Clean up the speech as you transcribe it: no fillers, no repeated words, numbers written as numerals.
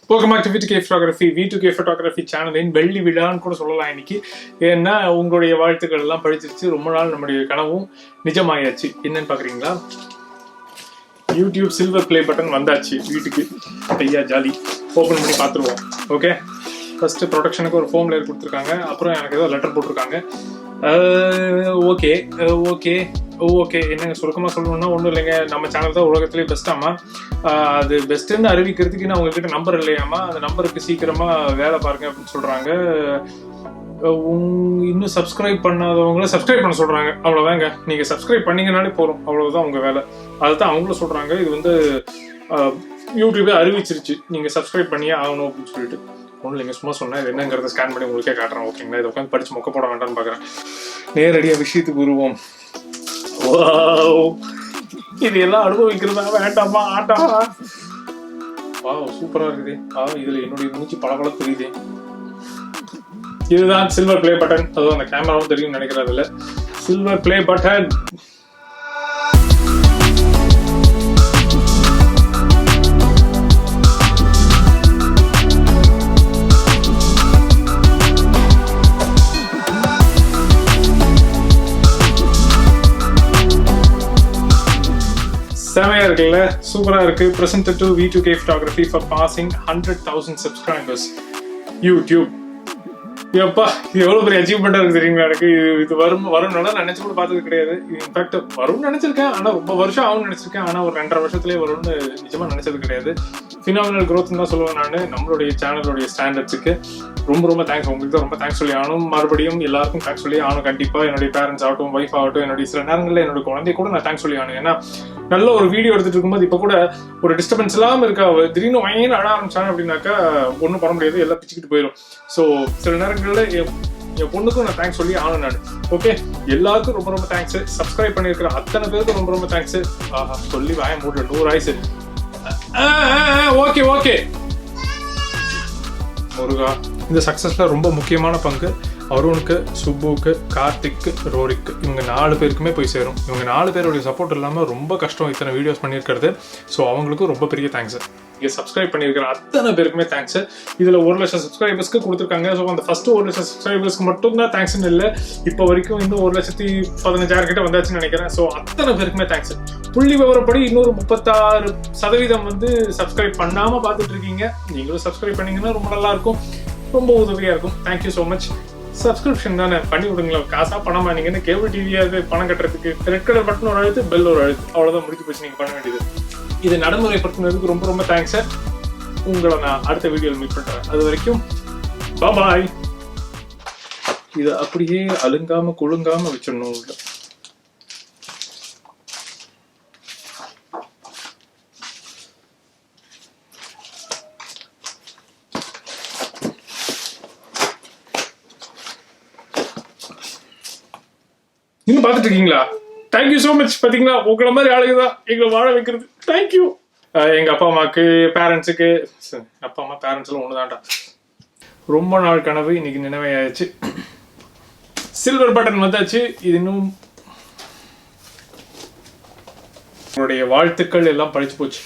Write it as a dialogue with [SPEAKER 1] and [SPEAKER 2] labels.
[SPEAKER 1] Welcome back to V2K Photography. V2K Photography சேனலின் வெள்ளி விழான்னு கூட சொல்லலாம் இன்னைக்கு. ஏன்னா உங்களுடைய வாழ்த்துக்கள் எல்லாம் படிச்சிருச்சு. ரொம்ப நாள் நம்முடைய கனவும் நிஜமாயாச்சு. என்னன்னு பாக்குறீங்களா? யூடியூப் சில்வர் பிளே பட்டன் வந்தாச்சு வீட்டுக்கு. ஐயா ஜாலி. ஓபன் பண்ணி பார்த்துருவோம். ஓகே, ஃபர்ஸ்ட் ப்ரொடக்ஷனுக்கு ஒரு ஃபோம் லேயர் கொடுத்துருக்காங்க. அப்புறம் எனக்கு ஏதோ லெட்டர் போட்டிருக்காங்க. ஓகே ஓகே ஓகே என்னங்க சுருக்கமாக சொல்லணும்னா ஒன்றும் இல்லைங்க. நம்ம சேனல் தான் உலகத்துலேயே பெஸ்ட்டாமா. அது பெஸ்ட்டுன்னு அறிவிக்கிறதுக்கு நான் உங்ககிட்ட நம்பர் இல்லையாமா. அந்த நம்பருக்கு சீக்கிரமாக வேலை பாருங்க அப்படின்னு சொல்கிறாங்க. இன்னும் சப்ஸ்கிரைப் பண்ணாதவங்கள சப்ஸ்கிரைப் பண்ண சொல்கிறாங்க. அவ்வளோதாங்க. நீங்கள் சப்ஸ்கிரைப் பண்ணீங்கனாலே போகிறோம். அவ்வளோதான் உங்கள் வேலை. அதுதான் அவங்களும் சொல்கிறாங்க. இது வந்து யூடியூபே அறிவிச்சிருச்சு, நீங்கள் சப்ஸ்கிரைப் பண்ணியே ஆகணும் அப்படின்னு சொல்லிட்டு. ஒன்றும் இல்லைங்க, சும்மா சொன்னேன். இது என்னங்கிறத ஸ்கேன் பண்ணி உங்களுக்கே காட்டுறேன். ஓகேங்களா? இதை உட்காந்து படிச்சு மொக்க போட வேண்டாம்னு பார்க்குறேன். நேரடியாக விஷயத்துக்கு வருவோம். இது எல்லாம் அனுபவிக்கிறதா வேண்டாமா? ஆட்டாமா? சூப்பரா இருக்குது. இதுல என்னுடைய மூச்சு பல தெரியுது. இதுதான் சில்வர் பிளே பட்டன். அதுவும் அந்த கேமராவும் தெரியும் நினைக்கிறதுல. Silver play button. செமையா இருக்குல்ல? சூப்பரா இருக்கு. presented to V2K Photography for passing 100,000 subscribers. YouTube. எப்பா, எவ்வளவு பெரிய அச்சீவ்மெண்டா இருக்கு தெரியுங்களா எனக்கு. இது வரும்னால நினைச்சு கூட பார்த்தது கிடையாது. இன்ஃபேக்ட் வரும்னு நினைச்சிருக்கேன், ஆனா ரொம்ப வருஷம் ஆகும்னு நினைச்சிருக்கேன். ஆனா ஒரு 2.5 வருஷத்துலேயே வரும்னு நிஜமா நினைச்சது கிடையாது. ஃபினாமினல் க்ரோத்னு தான் சொல்லுவேன் நான். நம்மளுடைய சேனலுடைய ஸ்டாண்டர்ட்ஸுக்கு ரொம்ப தேங்க்ஸ். உங்களுக்கு தான் ரொம்ப தேங்க்ஸ் சொல்லி ஆகணும். மறுபடியும் எல்லாருக்கும் தேங்க்ஸ் சொல்லி ஆகணும். கண்டிப்பா என்னுடைய பேரண்ட்ஸ் ஆகட்டும், ஒய்ஃப் ஆகட்டும், என்னுடைய சில நேரங்களில் என்னோட குழந்தைய கூட நான் தேங்க்ஸ் சொல்லி ஆகணும். ஏன்னா நல்ல ஒரு வீடியோ எடுத்துட்டு இருக்கும்போது இப்ப கூட ஒரு டிஸ்டர்பன்ஸ் இல்லாம இருக்கா. திடீர்னு வயன்னு அழ ஆரம்பிச்சாங்க அப்படின்னாக்கா ஒன்றும் பண்ண முடியாது, எல்லாம் பிச்சுக்கிட்டு போயிடும். ஸோ சில நேரங்களில் என் பொண்ணுக்கும் நான் தேங்க்ஸ் சொல்லி ஆகணும் நான். ஓகே, எல்லாருக்கும் ரொம்ப தேங்க்ஸ். சப்ஸ்கிரைப் பண்ணியிருக்கிற அத்தனை பேருக்கு ரொம்ப தேங்க்ஸ். சொல்லி வாய மூட 100 ஆயிடுச்சு. ஓகே முருகா, இந்த சக்சஸ்ல ரொம்ப முக்கியமான பங்கு அருணுக்கு, சுப்புக்கு, கார்த்திக்கு, ரோரிக்கு, இவங்க 4 பேருக்குமே போய் சேரும். இவங்க 4 பேருடைய சப்போர்ட் இல்லாமல் ரொம்ப கஷ்டம் இத்தனை வீடியோஸ் பண்ணியிருக்கிறது. ஸோ அவங்களுக்கும் ரொம்ப பெரிய தேங்க்ஸ். இங்கே சப்ஸ்கிரைப் பண்ணியிருக்கிற அத்தனை பேருக்குமே தேங்க்ஸ். இதில் 1 லட்சம் சப்ஸ்கிரைபர்ஸ்க்கு கொடுத்துருக்காங்க. ஸோ அந்த ஃபர்ஸ்ட் 1 லட்சம் சப்ஸ்கிரைபர்ஸ்க்கு மட்டும்தான் தேங்க்ஸ்ன்னு இல்லை, இப்போ வரைக்கும் இன்னும் 1,15,000 கிட்ட வந்தாச்சுன்னு நினைக்கிறேன். ஸோ அத்தனை பேருக்குமே தேங்க்ஸ். புள்ளி விவரப்படி இன்னொரு 36% வந்து சப்ஸ்கிரைப் பண்ணாமல் பார்த்துட்டு இருக்கீங்க. நீங்களும் சப்ஸ்கிரைப் பண்ணீங்கன்னா ரொம்ப நல்லா இருக்கும், ரொம்ப உதவியாக இருக்கும். Thank you so much. சப்ஸ்கிரிப்ஷன் தானே, பண்ணி விடுங்களா. காசா பணமா? நீங்க கேபிள் டிவியாவது பணம் கட்டுறதுக்கு ரெட் கலர் பட்டன் ஒரு அழுத்து, பெல் ஒரு அழுத்து, அவ்வளவுதான் முடிஞ்சு போச்சு. நீங்க பண்ண வேண்டியது. இது நடைமுறைப்படுத்தினதுக்கு ரொம்ப தேங்க்ஸ். உங்களை நான் அடுத்த வீடியோவில் மீட் பண்றேன். அது வரைக்கும் பாய். இதை அப்படியே அலுங்காம குழுங்காம வச்சிடணும். இன்னும் பார்த்துட்டு இருக்கீங்களா? Thank you so much. பார்த்தீங்களா, உங்களை மாதிரி ஆளுங்க தான் எங்களை வாழ வைக்கிறது. தேங்க்யூ. எங்கள் அப்பா அம்மாவுக்கு, பேரண்ட்ஸுக்கு, அப்பா அம்மா பேரண்ட்ஸ்லாம் ஒன்று தான்டா. ரொம்ப நாள் கனவு இன்னைக்கு நினைவாயாச்சு. சில்வர் பட்டன் வந்தாச்சு. இது இன்னும் உங்களுடைய வாழ்த்துக்கள் எல்லாம் படிச்சு போச்சு.